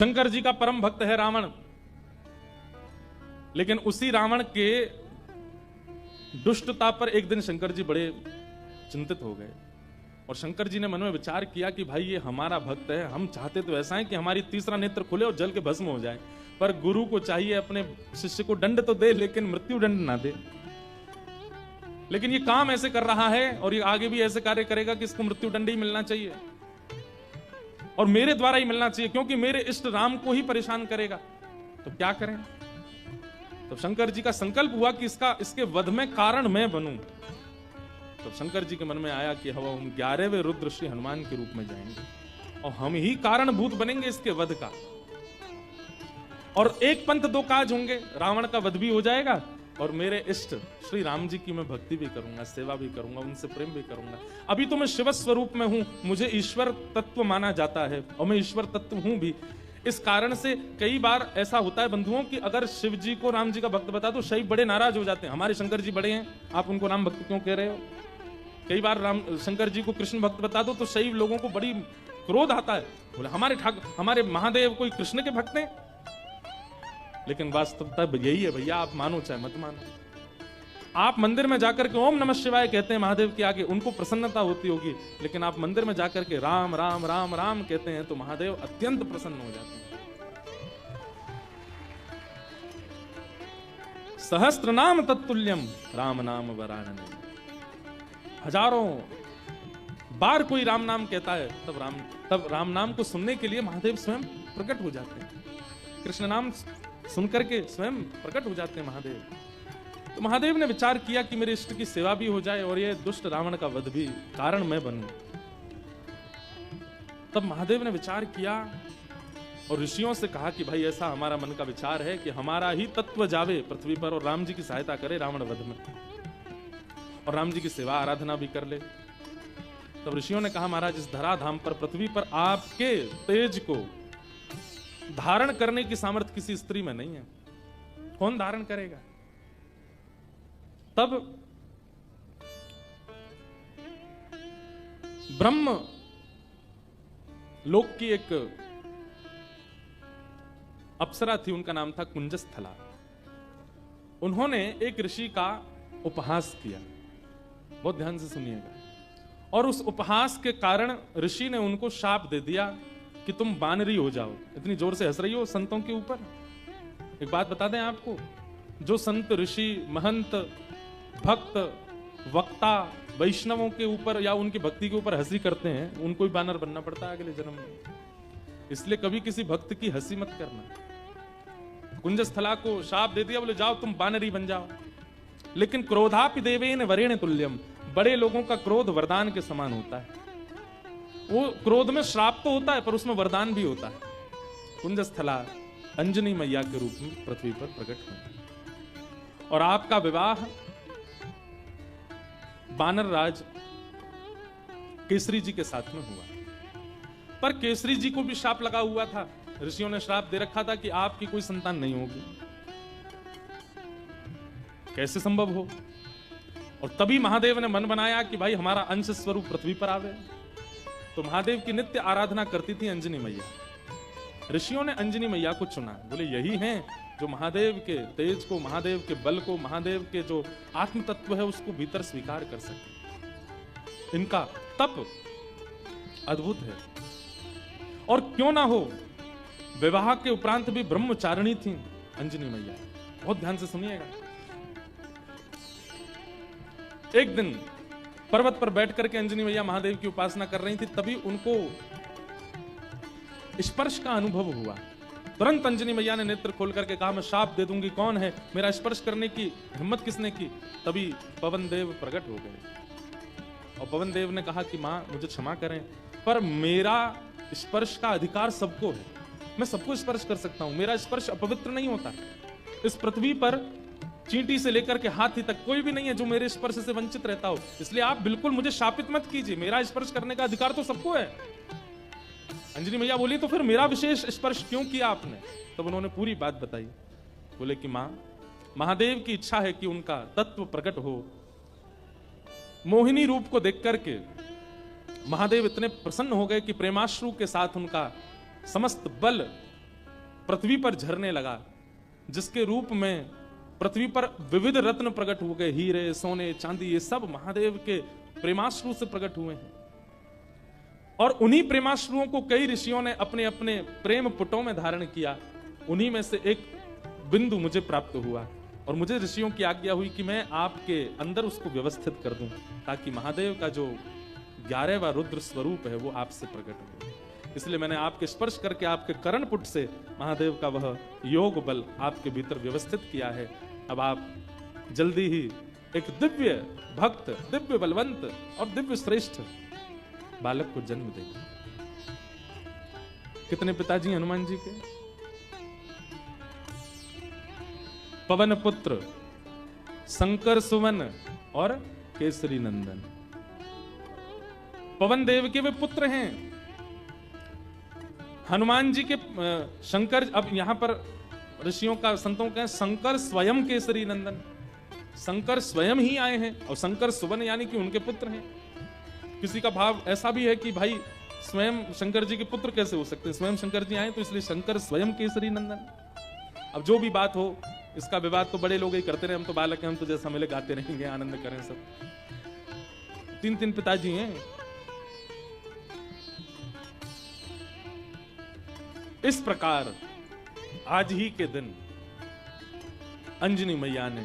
शंकर जी का परम भक्त है रावण, लेकिन उसी रावण के दुष्टता पर एक दिन शंकर जी बड़े चिंतित हो गए और शंकर जी ने मन में विचार किया कि भाई ये हमारा भक्त है, हम चाहते तो ऐसा है कि हमारी तीसरा नेत्र खुले और जल के भस्म हो जाए, पर गुरु को चाहिए अपने शिष्य को दंड तो दे लेकिन मृत्यु दंड ना दे। लेकिन ये काम ऐसे कर रहा है और ये आगे भी ऐसे कार्य करेगा कि इसको मृत्यु दंड ही मिलना चाहिए और मेरे द्वारा ही मिलना चाहिए, क्योंकि मेरे इष्ट राम को ही परेशान करेगा। तो क्या करें? तो शंकर जी का संकल्प हुआ कि इसके वध में कारण मैं बनूं। तो शंकर जी के मन में आया कि हम 11वें रुद्र श्री हनुमान के रूप में जाएंगे और हम ही कारणभूत बनेंगे इसके वध का, और एक पंथ दो काज होंगे, रावण का वध भी हो जाएगा और मेरे इष्ट श्री राम जी की मैं भक्ति भी करूंगा, सेवा भी करूंगा, उनसे प्रेम भी करूंगा। अभी तो मैं शिव स्वरूप में हूं, मुझे ईश्वर तत्व माना जाता है और मैं ईश्वर तत्व हूं भी। इस कारण से कई बार ऐसा होता है बंधुओं कि अगर शिव जी को राम जी का भक्त बता दो, शैव बड़े नाराज हो जाते हैं, हमारे शंकर जी बड़े हैं, आप उनको राम भक्त क्यों कह रहे हो। कई बार शंकर जी को कृष्ण भक्त बता दो तो शैव लोगों को बड़ी क्रोध आता है, बोले हमारे महादेव कोई कृष्ण के भक्त हैं। लेकिन वास्तवता यही है भैया, आप मानो चाहे मत मानो। आप मंदिर में जाकर के ओम नमः शिवाय कहते हैं महादेव के आगे, उनको प्रसन्नता होती होगी, लेकिन आप मंदिर में जाकर के राम राम राम राम कहते हैं तो महादेव अत्यंत प्रसन्न हो जाते हैं। सहस्त्र नाम तत्तुल्यम राम नाम वरानने। हजारों बार कोई राम नाम कहता है तब राम नाम को सुनने के लिए महादेव स्वयं प्रकट हो जाते हैं, कृष्ण नाम सुनकर के स्वयं प्रकट हो जाते हैं महादेव। तो महादेव ने विचार किया कि मेरे इष्ट की सेवा भी हो जाए और ये दुष्ट रावण का वध भी कारण मैं बनूं। तब महादेव ने विचार किया और ऋषियों से कहा कि भाई ऐसा हमारा मन का विचार है कि हमारा ही तत्व जावे पृथ्वी पर और राम जी की सहायता करे रावण वध में और राम जी की सेवा आराधना भी कर ले। तब ऋषियों ने कहा महाराज इस धराधाम पर पृथ्वी पर आपके तेज को धारण करने की सामर्थ्य किसी स्त्री में नहीं है, कौन धारण करेगा। तब ब्रह्म लोक की एक अप्सरा थी, उनका नाम था कुंजस्थला। उन्होंने एक ऋषि का उपहास किया, बहुत ध्यान से सुनिएगा, और उस उपहास के कारण ऋषि ने उनको शाप दे दिया कि तुम बानरी हो जाओ। इतनी जोर से हंस रही हो संतों के ऊपर। एक बात बता दें आपको, जो संत ऋषि महंत भक्त वक्ता वैष्णवों के ऊपर या उनकी भक्ति के ऊपर हंसी करते हैं, उनको ही बानर बनना पड़ता है अगले जन्म में। इसलिए कभी किसी भक्त की हंसी मत करना। कुंजस्थला को शाप दे दिया, बोले जाओ तुम बानरी बन जाओ। लेकिन क्रोधापि देवेन वरेण तुल्यम, बड़े लोगों का क्रोध वरदान के समान होता है। वो क्रोध में श्राप तो होता है पर उसमें वरदान भी होता है। कुंजस्थला अंजनी मैया के रूप में पृथ्वी पर प्रकट हुई और आपका विवाह बानर राज केसरी जी के साथ में हुआ। पर केसरी जी को भी श्राप लगा हुआ था, ऋषियों ने श्राप दे रखा था कि आपकी कोई संतान नहीं होगी। कैसे संभव हो। और तभी महादेव ने मन बनाया कि भाई हमारा अंश स्वरूप पृथ्वी पर आवे। तो महादेव की नित्य आराधना करती थी अंजनी मैया। ऋषियों ने अंजनी मैया को चुना, बोले यही हैं जो महादेव के तेज को, महादेव के बल को, महादेव के जो आत्म तत्व है उसको भीतर स्वीकार कर सके। इनका तप अद्भुत है। और क्यों ना हो, विवाह के उपरांत भी ब्रह्मचारिणी थी अंजनी मैया। बहुत ध्यान से सुनिएगा। एक दिन पर्वत पर बैठ करके अंजनी मैया महादेव की उपासना कर रही थी, तभी उनको स्पर्श का अनुभव हुआ। तुरंत अंजनी मैया ने नेत्र खोल करके कहा मैं शाप दे दूंगी, कौन है, मेरा स्पर्श करने की हिम्मत किसने की। तभी पवन देव प्रकट हो गए और पवन देव ने कहा कि मां मुझे क्षमा करें, पर मेरा स्पर्श का अधिकार सबको है, मैं सबको स्पर्श कर सकता हूं, मेरा स्पर्श अपवित्र नहीं होता। इस पृथ्वी पर चींटी से लेकर के हाथी तक कोई भी नहीं है जो मेरे स्पर्श से वंचित रहता हो, इसलिए आप बिल्कुल मुझे शापित मत कीजिए, मेरा स्पर्श करने का अधिकार तो सबको है। अंजनी मैया बोली तो फिर मेरा विशेष स्पर्श क्यों किया आपने। तब उन्होंने पूरी बात बताई। बोले कि मां, महादेव की इच्छा है कि उनका तत्व प्रकट हो। मोहिनी रूप को देख करके महादेव इतने प्रसन्न हो गए कि प्रेमाश्रु के साथ उनका समस्त बल पृथ्वी पर झरने लगा, जिसके रूप में पृथ्वी पर विविध रत्न प्रकट हो गए, हीरे सोने चांदी, ये सब महादेव के प्रेमाश्रु से प्रकट हुए हैं। और उन्हीं प्रेमाश्रुओं को कई ऋषियों ने अपने अपने प्रेम पुटों में धारण किया। उन्हीं में से एक बिंदु मुझे प्राप्त हुआ और मुझे ऋषियों की आज्ञा हुई कि मैं आपके अंदर उसको व्यवस्थित कर दूं, ताकि महादेव का जो 11वां रुद्र स्वरूप है वो आपसे प्रकट हो। इसलिए मैंने आपके स्पर्श करके आपके कर्णपुट से महादेव का वह योग बल आपके भीतर व्यवस्थित किया है। अब आप जल्दी ही एक दिव्य भक्त, दिव्य बलवंत और दिव्य श्रेष्ठ बालक को जन्म देंगे। कितने पिताजी हनुमान जी के? पवन पुत्र, शंकर सुवन और केसरी नंदन। पवन देव के वे पुत्र हैं। हनुमान जी के शंकर, अब यहां पर ऋषियों का, संतों का शंकर स्वयं केसरी नंदन, शंकर स्वयं ही आए हैं। और शंकर सुवन यानी कि उनके पुत्र हैं। किसी का भाव ऐसा भी है कि भाई स्वयं शंकर जी के पुत्र कैसे हो सकते हैं, स्वयं शंकर जी आए तो इसलिए शंकर स्वयं केसरी नंदन। अब जो भी बात हो, इसका विवाद तो बड़े लोग ही करते रहे, हम तो बालक हैं, हम तो जैसा मिले गाते रहेंगे, आनंद करें सब। 3 पिताजी हैं। इस प्रकार आज ही के दिन अंजनी मैया ने,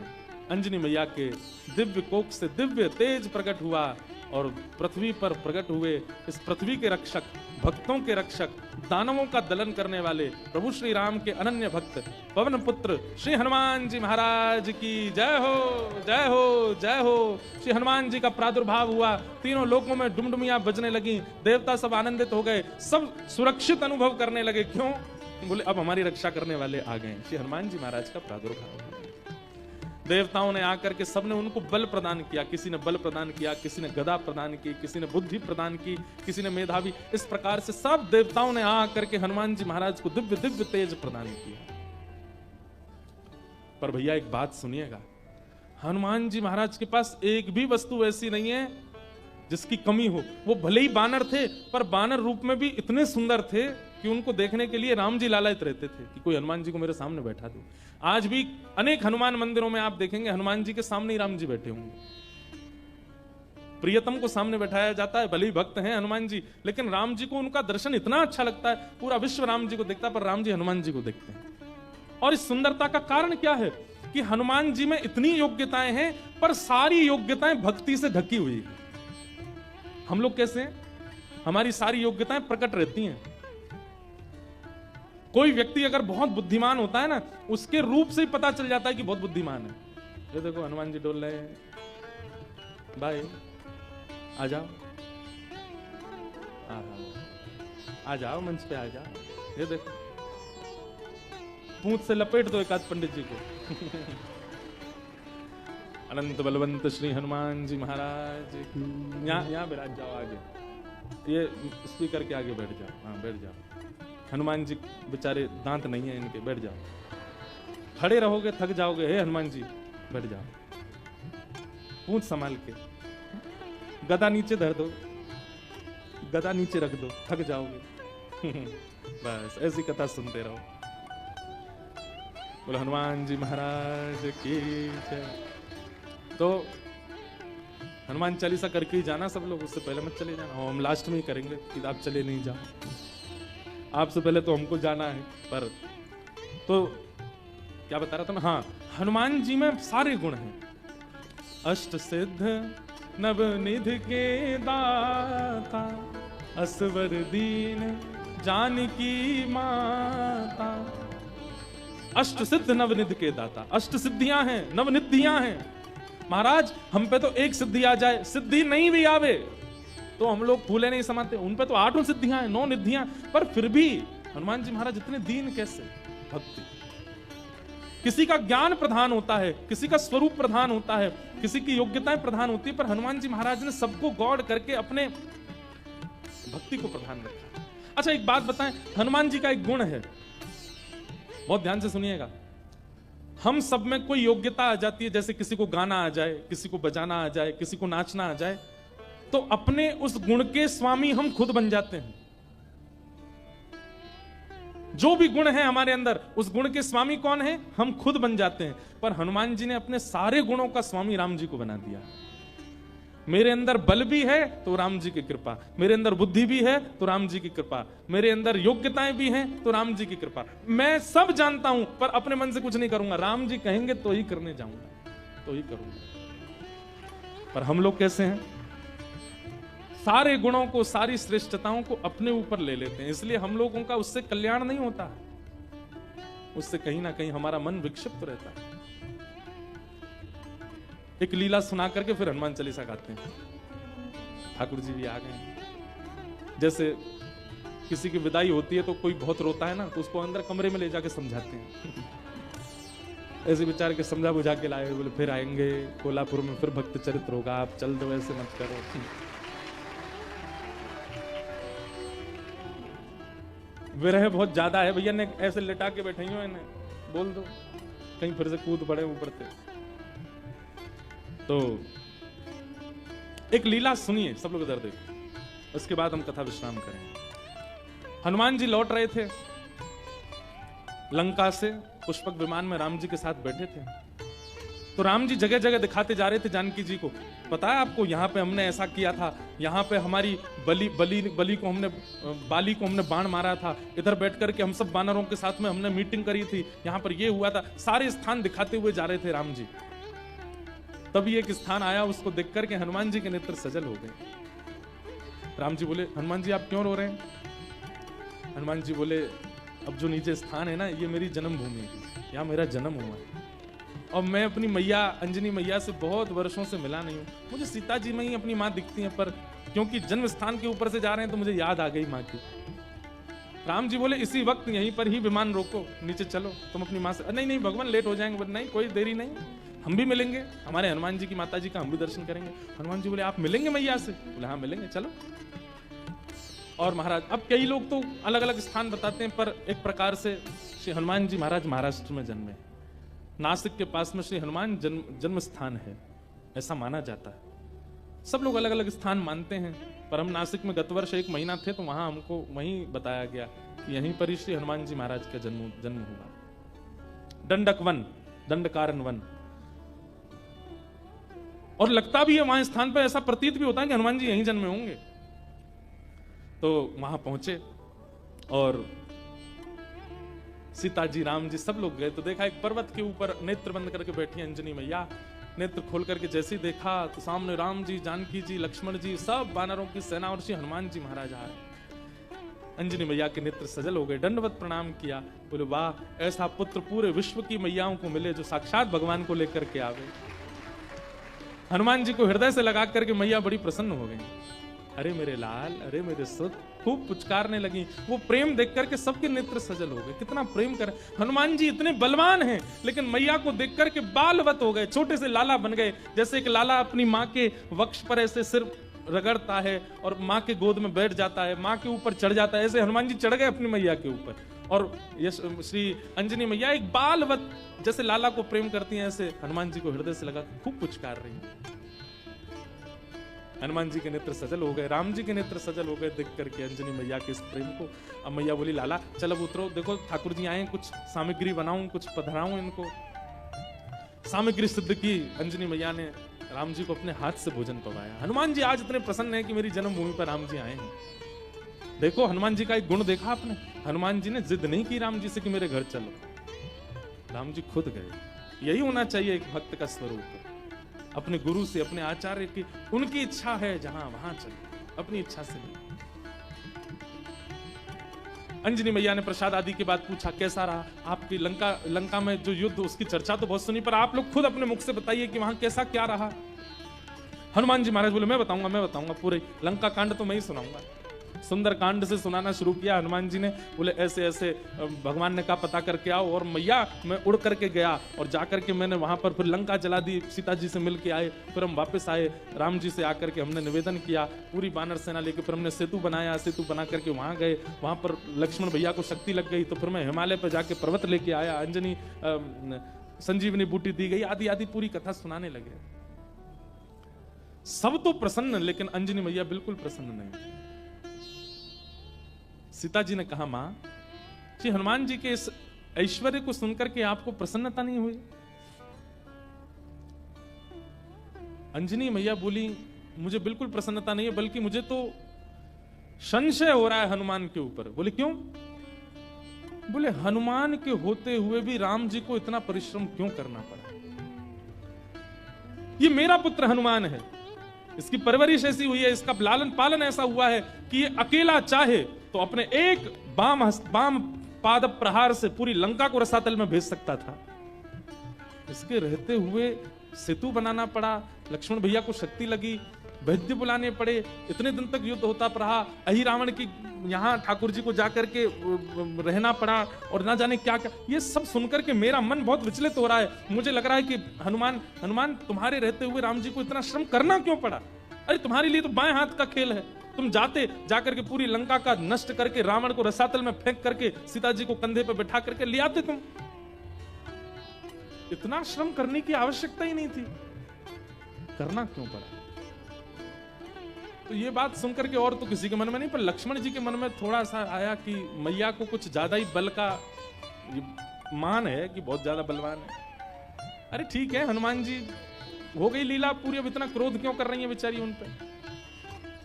अंजनी मैया के दिव्य कोख से दिव्य तेज प्रकट हुआ और पृथ्वी पर प्रकट हुए इस पृथ्वी के रक्षक, भक्तों के रक्षक, दानवों का दलन करने वाले प्रभु श्री राम के अनन्य भक्त पवन पुत्र श्री हनुमान जी महाराज की जय हो, जय हो, जय हो। श्री हनुमान जी का प्रादुर्भाव हुआ, तीनों लोकों में डुमडुमियां बजने लगी, देवता सब आनंदित हो गए, सब सुरक्षित अनुभव करने लगे। क्यों? बोले अब हमारी रक्षा करने वाले आ गए। श्री हनुमान जी महाराज का प्रादुर्भाव हुआ। देवताओं ने आकर के सबने उनको बल प्रदान किया, किसी ने बल प्रदान किया, किसी ने गदा प्रदान की, किसी ने बुद्धि प्रदान की, किसी ने मेधावी, इस प्रकार से सब देवताओं ने आकर के हनुमान जी महाराज को दिव्य दिव्य तेज प्रदान किया। पर भैया एक बात सुनिएगा, हनुमान जी महाराज के पास एक भी वस्तु ऐसी नहीं है जिसकी कमी हो। वो भले ही बानर थे, पर बानर रूप में भी इतने सुंदर थे कि उनको देखने के लिए राम जी लालायित रहते थे कि कोई हनुमान जी को मेरे सामने बैठा दो। आज भी अनेक हनुमान मंदिरों में आप देखेंगे हनुमान जी के सामने ही राम जी बैठे होंगे। प्रियतम को सामने बैठाया जाता है, भले ही भक्त हैं हनुमान जी, लेकिन राम जी को उनका दर्शन इतना अच्छा लगता है, पूरा विश्व राम जी को देखता है, पर राम जी हनुमान जी को देखते हैं। और इस सुंदरता का कारण क्या है कि हनुमान जी में इतनी योग्यताएं हैं, पर सारी योग्यताएं भक्ति से ढकी हुई है। हम लोग कैसे हैं? हमारी सारी योग्यताएं प्रकट रहती हैं। कोई व्यक्ति अगर बहुत बुद्धिमान होता है ना, उसके रूप से ही पता चल जाता है कि बहुत बुद्धिमान है। ये देखो हनुमान जी डोल रहे हैं, भाई आ जाओ, आ जाओ मंच पे आ जाओ। ये देखो पूंछ से लपेट दो एक आध पंडित जी को। अनंत बलवंत श्री हनुमान जी महाराज, यहाँ बैठ जाओ आगे, ये स्पीकर के आगे बैठ जाओ। हाँ बैठ जाओ। हनुमान जी बेचारे दांत नहीं है इनके, बैठ जाओ। खड़े रहोगे थक जाओगे। हे हनुमान जी बैठ जाओ, पूंछ संभाल के, गदा नीचे धर दो, गदा नीचे रख दो, थक जाओगे। बस ऐसी कथा सुनते रहो। बोलो हनुमान जी महाराज की जय। तो हनुमान चालीसा करके ही जाना सब लोग, उससे पहले मत चले जाना। हम लास्ट में ही करेंगे कि आप चले नहीं जाओ, आपसे पहले तो हमको जाना है। पर तो क्या बता रहा था मैं? हाँ, हनुमान जी में सारे गुण हैं। अष्ट सिद्ध नवनिधि के दाता, असवर दीन जानकी माता। अष्ट सिद्ध नवनिधि के दाता, अष्ट सिद्धियां हैं, नवनिधियां हैं। महाराज हम पे तो एक सिद्धि आ जाए, सिद्धि नहीं भी आवे तो हम लोग फूले नहीं समाते। उन पे तो 8 सिद्धियां हैं, 9 निधियां, पर फिर भी हनुमान जी महाराज इतने दीन कैसे? भक्ति। किसी का ज्ञान प्रधान होता है, किसी का स्वरूप प्रधान होता है, किसी की योग्यताएं प्रधान होती है, पर हनुमान जी महाराज ने सबको गौड़ करके अपने भक्ति को प्रधान रखा। अच्छा एक बात बताएं, हनुमान जी का एक गुण है, बहुत ध्यान से सुनिएगा। हम सब में कोई योग्यता आ जाती है, जैसे किसी को गाना आ जाए, किसी को बजाना आ जाए, किसी को नाचना आ जाए, तो अपने उस गुण के स्वामी हम खुद बन जाते हैं। जो भी गुण है हमारे अंदर, उस गुण के स्वामी कौन है? हम खुद बन जाते हैं। पर हनुमान जी ने अपने सारे गुणों का स्वामी राम जी को बना दिया। मेरे अंदर बल भी है तो राम जी की कृपा, मेरे अंदर बुद्धि भी है तो राम जी की कृपा, मेरे अंदर योग्यताएं भी हैं तो राम जी की कृपा। मैं सब जानता हूं पर अपने मन से कुछ नहीं करूंगा, राम जी कहेंगे तो ही करने जाऊंगा, तो ही करूंगा। पर हम लोग कैसे हैं? सारे गुणों को, सारी श्रेष्ठताओं को अपने ऊपर ले लेते हैं, इसलिए हम लोगों का उससे कल्याण नहीं होता, उससे कहीं ना कहीं हमारा मन विक्षिप्त रहता है। एक लीला सुना करके फिर हनुमान चालीसा गाते हैं। ठाकुर जी भी आ गए। जैसे किसी की विदाई होती है तो कोई बहुत रोता है ना, तो उसको अंदर कमरे में ले जाके समझाते हैं। ऐसे बेचारे के समझा बुझा के लाए, बोले फिर आएंगे कोल्हापुर में, फिर भक्त चरित्र होगा, आप चल दो, ऐसे मत करो। विरह बहुत ज्यादा है भैया, ने ऐसे लिटा के बैठे हो, इन्हें बोल दो कहीं फिर से कूद पड़े ऊपर से। तो एक लीला सुनिए सब लोग, इधर देखो, उसके बाद हम कथा विश्राम करेंगे। हनुमान जी लौट रहे थे लंका से, पुष्पक विमान में राम जी के साथ बैठे थे। तो राम जी जगह जगह दिखाते जा रहे थे जानकी जी को, पता है आपको यहाँ पे हमने ऐसा किया था, यहाँ पे हमारी बाली को हमने बाण मारा था, इधर बैठ करके हम सब बानरों के साथ में हमने मीटिंग करी थी, यहाँ पर ये हुआ था। सारे स्थान दिखाते हुए जा रहे थे राम जी। तभी एक स्थान आया, उसको देख करके हनुमान जी के नेत्र सजल हो गए। राम जी बोले, हनुमान जी आप क्यों रो रहे हैं? हनुमान जी बोले, अब जो नीचे स्थान है ना, ये मेरी जन्मभूमि है, यहाँ मेरा जन्म हुआ है, और मैं अपनी मैया अंजनी मैया से बहुत वर्षों से मिला नहीं हूँ। मुझे सीता जी में ही अपनी माँ दिखती हैं, पर क्योंकि जन्म स्थान के ऊपर से जा रहे हैं तो मुझे याद आ गई माँ की। राम जी बोले, इसी वक्त यहीं पर ही विमान रोको, नीचे चलो, तुम अपनी माँ से। नहीं नहीं भगवान लेट हो जाएंगे। बोले नहीं, कोई देरी नहीं, हम भी मिलेंगे, हमारे हनुमान जी की माता जी का हम भी दर्शन करेंगे। हनुमान जी बोले, आप मिलेंगे मैया से? बोले हाँ मिलेंगे, चलो। और महाराज, अब कई लोग तो अलग अलग स्थान बताते हैं, पर एक प्रकार से श्री हनुमान जी महाराज महाराष्ट्र में जन्मे, नासिक के पास में श्री हनुमान जन्म स्थान है, ऐसा माना जाता है। सब लोग अलग अलग स्थान मानते हैं, पर हम नासिक में गत वर्ष 1 महीना थे, तो वहां हमको वहीं बताया गया कि यहीं पर ही श्री हनुमान जी महाराज का जन्म हुआ। दंडक वन, दंडकारण्य वन, और लगता भी है वहां स्थान पर, ऐसा प्रतीत भी होता है कि हनुमान जी यहीं जन्मे होंगे। तो वहां पहुंचे और सीता जी, राम जी, सब लोग गए। तो देखा एक पर्वत के ऊपर नेत्र बंद करके बैठी अंजनी मैया। नेत्र खोल करके जैसे ही देखा तो सामने राम जी, जानकी जी, लक्ष्मण जी, सब वानरों की सेना और श्री हनुमान जी महाराज आ रहे। अंजनी मैया के नेत्र सजल हो गए, दंडवत प्रणाम किया। बोले वाह, ऐसा पुत्र पूरे विश्व की मैयाओं को मिले जो साक्षात भगवान को लेकर के आवे। हनुमान जी को हृदय से लगा करके मैया बड़ी प्रसन्न हो गई। अरे मेरे लाल, अरे मेरे सुत, खूब पुचकारने लगी। वो प्रेम देख करके सबके नेत्र सजल हो गए। कितना प्रेम कर, हनुमान जी इतने बलवान हैं, लेकिन मैया को देख करके बालवत हो गए, छोटे से लाला बन गए। जैसे एक लाला अपनी माँ के वक्ष पर ऐसे सिर रगड़ता है और माँ के गोद में बैठ जाता है, माँ के ऊपर चढ़ जाता है, ऐसे हनुमान जी चढ़ गए अपनी मैया के ऊपर। और ये श्री अंजनी मैया एक बालवत जैसे लाला को प्रेम करती हैं, ऐसे हनुमान जी को हृदय से लगा खूब पुचकार रही हैं। हनुमान जी के नेत्र सजल हो गए, राम जी के नेत्र सजल हो गए देख करके अंजनी मैया के इस प्रेम को। अब मैया बोली, लाला चल अब उतरो, देखो ठाकुर जी आए, कुछ सामग्री बनाऊं, कुछ पधराऊं इनको। सामग्री सिद्ध की अंजनी मैया ने, राम जी को अपने हाथ से भोजन पवाया। हनुमान जी आज इतने प्रसन्न हैं कि मेरी जन्मभूमि पर राम जी आए हैं। देखो हनुमान जी का एक गुण देखा आपने, हनुमान जी ने जिद नहीं की राम जी से कि मेरे घर चलो, राम जी खुद गए। यही होना चाहिए एक भक्त का स्वरूप, अपने गुरु से, अपने आचार्य की, उनकी इच्छा है जहां वहां चले, अपनी इच्छा से नहीं। अंजनी मैया ने प्रसाद आदि के बाद पूछा, कैसा रहा आपकी लंका में जो युद्ध, उसकी चर्चा तो बहुत सुनी, पर आप लोग खुद अपने मुख से बताइए कि वहां कैसा क्या रहा। हनुमान जी महाराज बोले, मैं बताऊंगा पूरे लंका कांड तो मैं ही सुनाऊंगा। सुंदर कांड से सुनाना शुरू किया हनुमान जी ने। बोले ऐसे ऐसे भगवान ने कहा पता करके आओ, और मैया मैं उड़ करके गया और जाकर के मैंने वहां पर फिर लंका जला दी, सीता जी से मिल के आए, फिर हम वापस आए, राम जी से आकर के हमने निवेदन किया, पूरी बानर सेना लेके फिर हमने सेतु बनाया, सेतु बना करके वहां गए, वहां पर लक्ष्मण भैया को शक्ति लग गई, तो फिर मैं हिमालय पर जाके पर्वत लेके आया, अंजनी संजीवनी बूटी दी गई, आदि आदि पूरी कथा सुनाने लगे। सब तो प्रसन्न, लेकिन अंजनी मैया बिल्कुल प्रसन्न नहीं। सीता जी ने कहा, मां कि हनुमान जी के इस ऐश्वर्य को सुनकर के आपको प्रसन्नता नहीं हुई? अंजनी मैया बोली, मुझे बिल्कुल प्रसन्नता नहीं है, बल्कि मुझे तो संशय हो रहा है हनुमान के ऊपर। बोले क्यों? बोले हनुमान के होते हुए भी राम जी को इतना परिश्रम क्यों करना पड़ा? ये मेरा पुत्र हनुमान है, इसकी परवरिश ऐसी हुई है, इसका लालन पालन ऐसा हुआ है कि ये अकेला चाहे तो अपने एक बाम पाद प्रहार से पूरी लंका को रसातल में भेज सकता था। इसके रहते हुए सेतु बनाना पड़ा, लक्ष्मण भैया को शक्ति लगी, वैद्य बुलाने पड़े, इतने दिन तक युद्ध होता रहा, अहि रावण की यहाँ ठाकुर जी को जाकर के रहना पड़ा और ना जाने क्या क्या। ये सब सुनकर के मेरा मन बहुत विचलित हो रहा है। मुझे लग रहा है कि हनुमान तुम्हारे रहते हुए राम जी को इतना श्रम करना क्यों पड़ा? अरे तुम्हारे लिए तो बाएं हाथ का खेल है, तुम जाकर के पूरी लंका का नष्ट करके रावण को रसातल में फेंक करके सीता जी को कंधे पर बैठा करके ले आते तुम। इतना श्रम करने की आवश्यकता ही नहीं थी, करना क्यों पड़ा? तो ये बात सुनकर के और तो किसी के मन में नहीं, पर लक्ष्मण जी के मन में थोड़ा सा आया कि मैया को कुछ ज्यादा ही बल का मान है कि बहुत ज्यादा बलवान है। अरे ठीक है, हनुमान जी हो गई लीला पूरी, अब इतना क्रोध क्यों कर रही है बेचारी उन पे?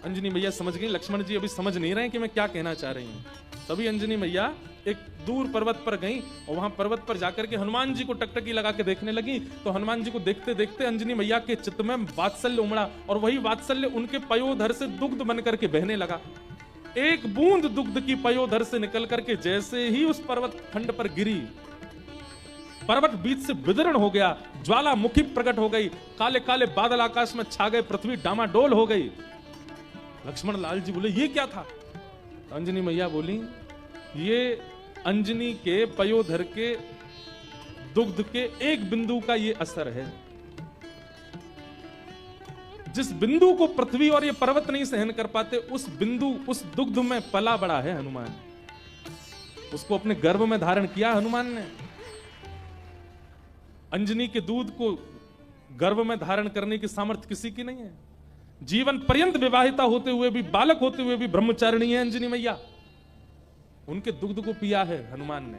अंजनी मैया समझ गई लक्ष्मण जी अभी समझ नहीं रहे कि मैं क्या कहना चाह रही हूं। तभी अंजनी मैया एक दूर पर्वत पर गई और वहां पर्वत पर जाकर के हनुमान जी को टकटकी लगा के देखने लगी। तो हनुमान जी को देखते देखते अंजनी मैया के चित्त में वात्सल्य उमड़ा और वही वात्सल्य उनके पयोधर से दुग्ध बन करके बहने लगा। एक बूंद दुग्ध की पयोधर से निकल करके जैसे ही उस पर्वत खंड पर गिरी, पर्वत बीच से विदीर्ण हो गया, ज्वालामुखी प्रकट हो गई, काले काले बादल आकाश में छा गए, पृथ्वी डामाडोल हो गई। लक्ष्मण लाल जी बोले ये क्या था? अंजनी मैया बोली ये अंजनी के पयोधर के दुग्ध के एक बिंदु का ये असर है। जिस बिंदु को पृथ्वी और ये पर्वत नहीं सहन कर पाते, उस बिंदु उस दुग्ध में पला बड़ा है हनुमान, उसको अपने गर्भ में धारण किया हनुमान ने। अंजनी के दूध को गर्भ में धारण करने की सामर्थ्य किसी की नहीं है। जीवन पर्यंत विवाहिता होते हुए भी, बालक होते हुए भी ब्रह्मचारिणी है अंजनी मैया, उनके दुग्ध को पिया है हनुमान ने,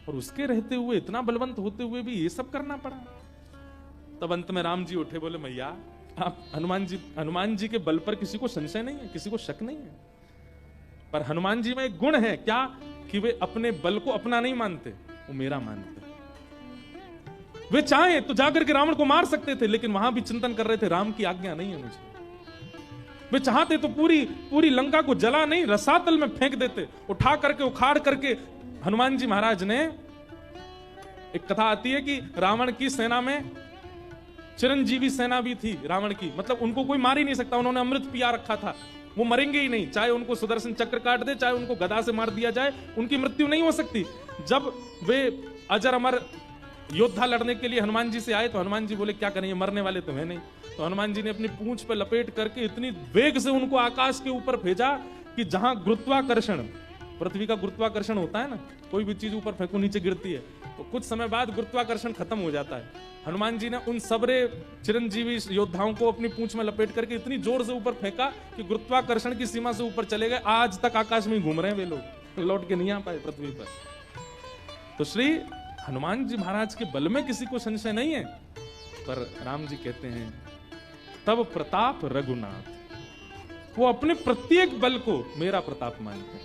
और उसके रहते हुए इतना बलवंत होते हुए भी ये सब करना पड़ा। तब अंत में राम जी उठे, बोले मैया आप हनुमान जी के बल पर किसी को संशय नहीं है, किसी को शक नहीं है, पर हनुमान जी में एक गुण है क्या कि वे अपने बल को अपना नहीं मानते, वो मेरा मानते। वे चाहे तो जाकर के रावण को मार सकते थे, लेकिन वहां भी चिंतन कर रहे थे राम की आज्ञा नहीं है मुझे। वे चाहते तो पूरी लंका को जला नहीं, रसातल में फेंक देते, उठा करके उखाड़ करके। हनुमान जी महाराज ने, एक कथा आती है कि रावण की सेना में चिरंजीवी सेना भी थी रावण की, मतलब उनको कोई मार ही नहीं सकता, उन्होंने अमृत पिया रखा था, वो मरेंगे ही नहीं, चाहे उनको सुदर्शन चक्र काट दे, चाहे उनको गदा से मार दिया जाए, उनकी मृत्यु नहीं हो सकती। जब वे अजर अमर योद्धा लड़ने के लिए हनुमान जी से आए तो हनुमान जी बोले क्या करेंगे, मरने वाले तो है नहीं। तो हनुमान जी ने अपनी पूंछ पर लपेट करके इतनी वेग से उनको आकाश के ऊपर भेजा कि जहां गुरुत्वाकर्षण, पृथ्वी का गुरुत्वाकर्षण होता है ना, कोई भी चीज ऊपर फेंको नीचे गिरती है, तो कुछ समय बाद गुरुत्वाकर्षण खत्म हो जाता है। हनुमान जी ने उन सबरे चिरंजीवी योद्धाओं को अपनी पूंछ में लपेट करके इतनी जोर से ऊपर फेंका कि गुरुत्वाकर्षण की सीमा से ऊपर चले गए। आज तक आकाश में घूम रहे हैं वे लोग, लौट के नहीं आ पाए पृथ्वी पर। तो श्री हनुमान जी महाराज के बल में किसी को संशय नहीं है, पर राम जी कहते हैं तब प्रताप रघुनाथ, वो अपने प्रत्येक बल को मेरा प्रताप मानते हैं।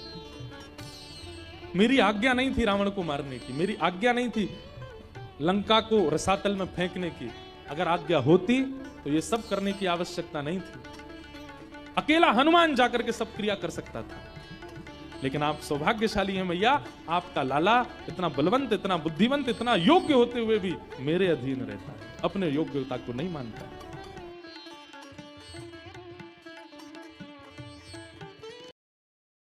मेरी आज्ञा नहीं थी रावण को मारने की, मेरी आज्ञा नहीं थी लंका को रसातल में फेंकने की। अगर आज्ञा होती तो ये सब करने की आवश्यकता नहीं थी, अकेला हनुमान जाकर के सब क्रिया कर सकता था। लेकिन आप सौभाग्यशाली हैं मैया, आपका लाला इतना बलवंत, इतना बुद्धिवंत, इतना योग्य होते हुए भी मेरे अधीन रहता है, अपने योग्यता को नहीं मानता है।